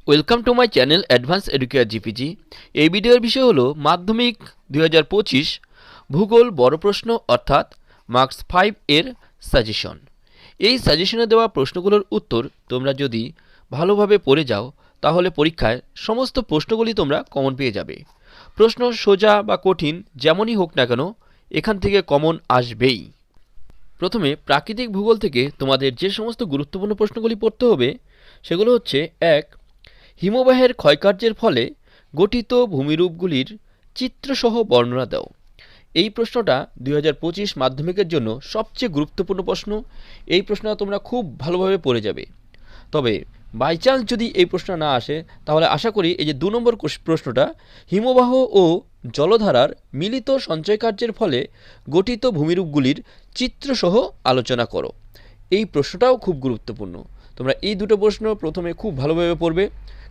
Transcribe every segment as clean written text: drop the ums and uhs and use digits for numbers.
Welcome to my channel advance educare GPG. এই ভিডিওর বিষয় হলো মাধ্যমিক 2025 ভূগোল বড় প্রশ্ন অর্থাৎ মার্কস 5 এর সাজেশন। এই সাজেশনে দেওয়া প্রশ্নগুলোর উত্তর তোমরা যদি ভালোভাবে পড়ে যাও তাহলে পরীক্ষায় সমস্ত প্রশ্নগুলি তোমরা কমন পেয়ে যাবে। প্রশ্ন সোজা বা কঠিন যেমনই হোক না কেন এখান থেকে কমন আসবেই। প্রথমে প্রাকৃতিক ভূগোল থেকে তোমাদের যে সমস্ত গুরুত্বপূর্ণ প্রশ্নগুলি পড়তে হবে সেগুলো হচ্ছে: 1. হিমবাহের ক্ষয়কার্যের ফলে গঠিত ভূমিরূপগুলির চিত্রসহ বর্ণনা দাও। এই প্রশ্নটা 2025 মাধ্যমিকের জন্য সবচেয়ে গুরুত্বপূর্ণ প্রশ্ন। এই প্রশ্নটা তোমরা খুব ভালোভাবে পড়ে যাবে। তবে বাই চান্স যদি এই প্রশ্ন না আসে তাহলে আশা করি এই যে 2 নম্বর প্রশ্নটা, হিমবাহ ও জলধারার মিলিত সঞ্চয়কার্যের ফলে গঠিত ভূমিরূপগুলির চিত্রসহ আলোচনা করো, এই প্রশ্নটাও খুব গুরুত্বপূর্ণ। তোমরা এই দুটো প্রশ্ন প্রথমে খুব ভালোভাবে পড়বে,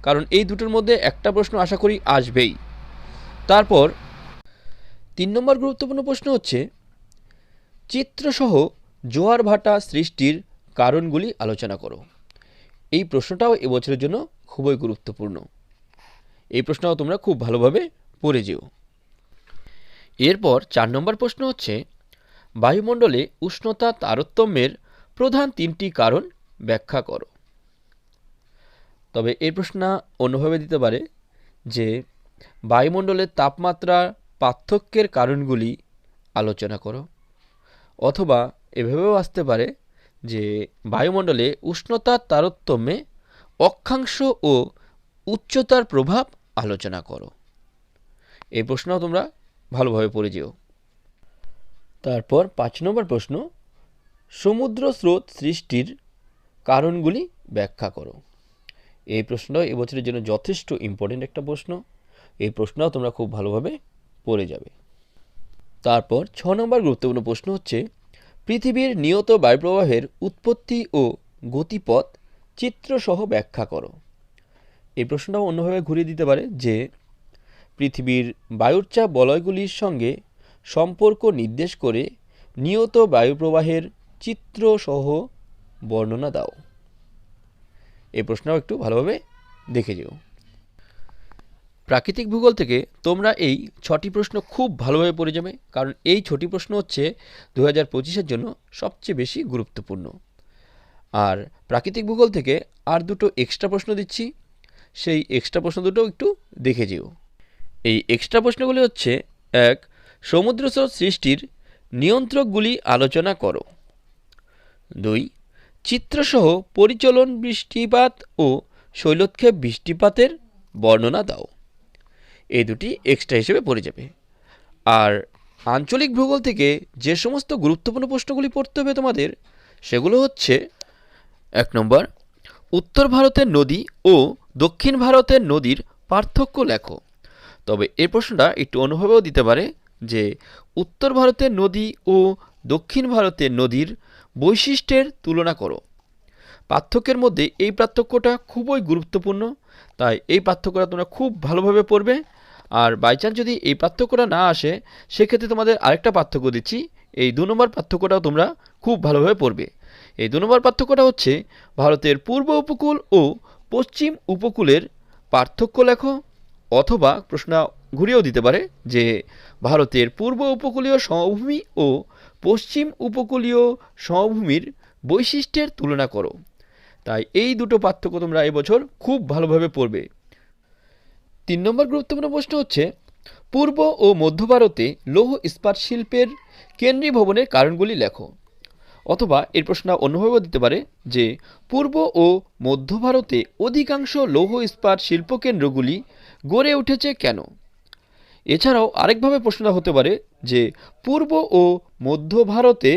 কারণ এই দুটোর মধ্যে একটা প্রশ্ন আশা করি আসবেই। তারপর 3 নম্বর গুরুত্বপূর্ণ প্রশ্ন হচ্ছে চিত্রসহ জোয়ার ভাটা সৃষ্টির কারণগুলি আলোচনা করো। এই প্রশ্নটাও এবছরের জন্য খুবই গুরুত্বপূর্ণ। এই প্রশ্নটাও তোমরা খুব ভালোভাবে পড়ে যেও। এরপর 4 নম্বর প্রশ্ন হচ্ছে বায়ুমণ্ডলে উষ্ণতা তারতম্যের প্রধান 3টি কারণ ব্যাখ্যা করো। তবে এই প্রশ্ন অন্যভাবে দিতে পারে যে বায়ুমণ্ডলের তাপমাত্রা পার্থক্যের কারণগুলি আলোচনা করো, অথবা এভাবেও আসতে পারে যে বায়ুমণ্ডলে উষ্ণতার তারতম্যে অক্ষাংশ ও উচ্চতার প্রভাব আলোচনা করো। এই প্রশ্নও তোমরা ভালোভাবে পড়ে যেও। তারপর 5 নম্বর প্রশ্ন সমুদ্র স্রোত সৃষ্টির কারণগুলি ব্যাখ্যা করো। এই প্রশ্নটা এবছরের জন্য যথেষ্ট ইম্পর্টেন্ট একটা প্রশ্ন। এই প্রশ্নটাও তোমরা খুব ভালোভাবে পড়ে যাবে। তারপর 6 নম্বর গুরুত্বপূর্ণ প্রশ্ন হচ্ছে পৃথিবীর নিয়ত বায়ুপ্রবাহের উৎপত্তি ও গতিপথ চিত্রসহ ব্যাখ্যা করো। এই প্রশ্নটাও অন্যভাবে ঘুরিয়ে দিতে পারে যে পৃথিবীর বায়ুর চাপ বলয়গুলির সঙ্গে সম্পর্ক নির্দেশ করে নিয়ত বায়ুপ্রবাহের চিত্রসহ বর্ণনা দাও। এই প্রশ্নটাও একটু ভালোভাবে দেখে যেও। প্রাকৃতিক ভূগোল থেকে তোমরা এই 6টি প্রশ্ন খুব ভালোভাবে পড়ে যাবে, কারণ এই 6টি প্রশ্ন হচ্ছে 2025-এর জন্য সবচেয়ে বেশি গুরুত্বপূর্ণ। আর প্রাকৃতিক ভূগোল থেকে আর দুটো এক্সট্রা প্রশ্ন দিচ্ছি, সেই এক্সট্রা প্রশ্ন দুটো একটু দেখে যেও। এই এক্সট্রা প্রশ্নগুলি হচ্ছে: 1. সমুদ্র স্রোত সৃষ্টির নিয়ন্ত্রকগুলি আলোচনা করো। 2. চিত্রসহ পরিচলন বৃষ্টিপাত ও শৈলক্ষেপ বৃষ্টিপাতের বর্ণনা দাও। এই দুটি এক্সট্রা হিসেবে পড়ে যাবে। আর আঞ্চলিক ভূগোল থেকে যে সমস্ত গুরুত্বপূর্ণ প্রশ্নগুলি পড়তে হবে তোমাদের সেগুলো হচ্ছে: 1 নম্বর উত্তর ভারতের নদী ও দক্ষিণ ভারতের নদীর পার্থক্য লেখো। তবে এই প্রশ্নটা একটু অন্যভাবেও দিতে পারে যে উত্তর ভারতের নদী ও দক্ষিণ ভারতের নদীর বৈশিষ্ট্যের তুলনা করো। পার্থক্যের মধ্যে এই পার্থক্যটা খুবই গুরুত্বপূর্ণ, তাই এই পার্থক্যটা তোমরা খুব ভালোভাবে পড়বে। আর বাই চান্স যদি এই পার্থক্যটা না আসে সেক্ষেত্রে তোমাদের আরেকটা পার্থক্য দিচ্ছি, এই 2 নম্বর পার্থক্যটাও তোমরা খুব ভালোভাবে পড়বে। এই 2 নম্বর পার্থক্যটা হচ্ছে ভারতের পূর্ব উপকূল ও পশ্চিম উপকূলের পার্থক্য লেখো, অথবা প্রশ্ন ঘুরিয়েও দিতে পারে যে ভারতের পূর্ব উপকূলীয় সমভূমি ও পশ্চিম উপকূলীয় সমভূমির বৈশিষ্ট্যের তুলনা করো। তাই এই দুটো পার্থক্য তোমরা এবছর খুব ভালোভাবে পড়বে। 3 নম্বর গুরুত্বপূর্ণ প্রশ্ন হচ্ছে পূর্ব ও মধ্য ভারতে লৌহ ইস্পাত শিল্পের কেন্দ্রীভবনের কারণগুলি লেখো। অথবা এর প্রশ্ন অন্যভাবেও দিতে পারে যে পূর্ব ও মধ্য ভারতে অধিকাংশ লৌহ ইস্পাত শিল্পকেন্দ্রগুলি গড়ে উঠেছে কেন। এছাড়াও আরেকভাবে প্রশ্নটা হতে পারে যে পূর্ব ও মধ্য ভারতে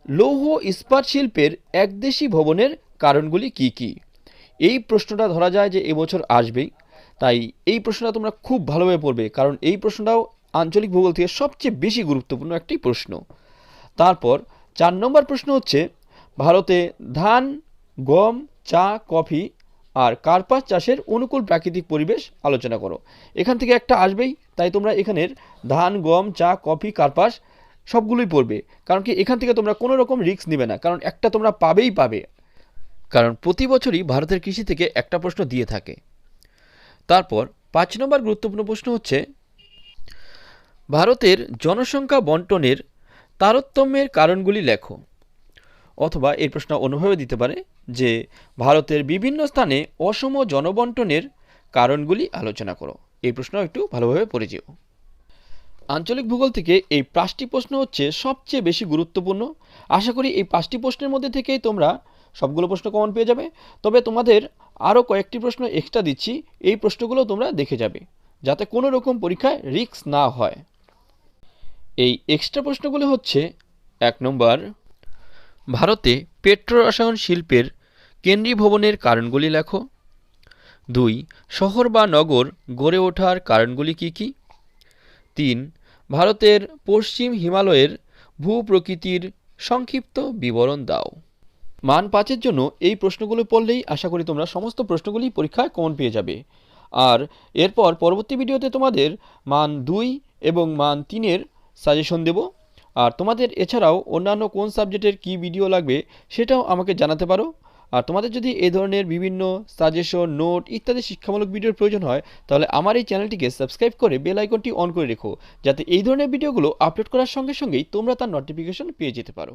লৌহ ইস্পাত শিল্পের একদেশী ভবনের কারণগুলি কি কি। এই প্রশ্নটা ধরা যায় যে এবছর আসবেই, তাই এই প্রশ্নটা তোমরা খুব ভালোভাবে পড়বে, কারণ এই প্রশ্নটাও আঞ্চলিক ভূগোল থেকে সবচেয়ে বেশি গুরুত্বপূর্ণ একটি প্রশ্ন। তারপর 4 নম্বর প্রশ্ন হচ্ছে ভারতে ধান, গম, চা, কফি আর কার্পাস চাষের অনুকূল প্রাকৃতিক পরিবেশ আলোচনা করো। এখান থেকে একটা আসবেই, তাই তোমরা এখানের ধান, গম, চা, কফি, কার্পাস সবগুলোই পড়বে, কারণ কি এখান থেকে তোমরা কোনো রকম রিস্ক নেবে না, কারণ একটা তোমরা পাবেই পাবে, কারণ প্রতি বছরই ভারতের কৃষি থেকে একটা প্রশ্ন দিয়ে থাকে। তারপর 5 নম্বর গুরুত্বপূর্ণ প্রশ্ন হচ্ছে ভারতের জনসংখ্যা বন্টনের তারতম্যের কারণগুলি লেখো। অথবা এই প্রশ্ন অন্যভাবে দিতে পারে যে ভারতের বিভিন্ন স্থানে অসম জনবন্টনের কারণগুলি আলোচনা করো। এই প্রশ্ন একটু ভালোভাবে পড়ে যেও। আঞ্চলিক ভূগোল থেকে এই 5টি প্রশ্ন হচ্ছে সবচেয়ে বেশি গুরুত্বপূর্ণ। আশা করি এই 5টি প্রশ্নের মধ্যে থেকেই তোমরা সবগুলো প্রশ্ন কমন পেয়ে যাবে। তবে তোমাদের আরও কয়েকটি প্রশ্ন এক্সট্রা দিচ্ছি, এই প্রশ্নগুলো তোমরা দেখে যাবে যাতে কোনো রকম পরীক্ষায় রিস্ক না হয়। এই এক্সট্রা প্রশ্নগুলো হচ্ছে 1 নম্বর, ভারতে পেট্রোরসায়ন শিল্পের কেন্দ্রীভবনের কারণগুলি লেখো। 2, শহর বা নগর গড়ে ওঠার কারণগুলি কী কী? 3, ভারতের পশ্চিম হিমালয়ের ভূপ্রকৃতির সংক্ষিপ্ত বিবরণ দাও। মান 5-এর জন্য এই প্রশ্নগুলো পড়লেই আশা করি তোমরা সমস্ত প্রশ্নগুলি পরীক্ষায় কমন পেয়ে যাবে। আর এরপর পরবর্তী ভিডিওতে তোমাদের মান 2 এবং মান 3-এর সাজেশন দেব। আর তোমাদের এছাড়াও অন্যান্য কোন সাবজেক্টের কী ভিডিও লাগবে সেটাও আমাকে জানাতে পারো। আর তোমাদের যদি এই ধরনের বিভিন্ন সাজেশন, নোট ইত্যাদি শিক্ষামূলক ভিডিওর প্রয়োজন হয় তাহলে আমার এই চ্যানেলটিকে সাবস্ক্রাইব করে বেল আইকনটি অন করে রেখো, যাতে এই ধরনের ভিডিওগুলো আপলোড করার সঙ্গে সঙ্গেই তোমরা তার নোটিফিকেশন পেয়ে যেতে পারো।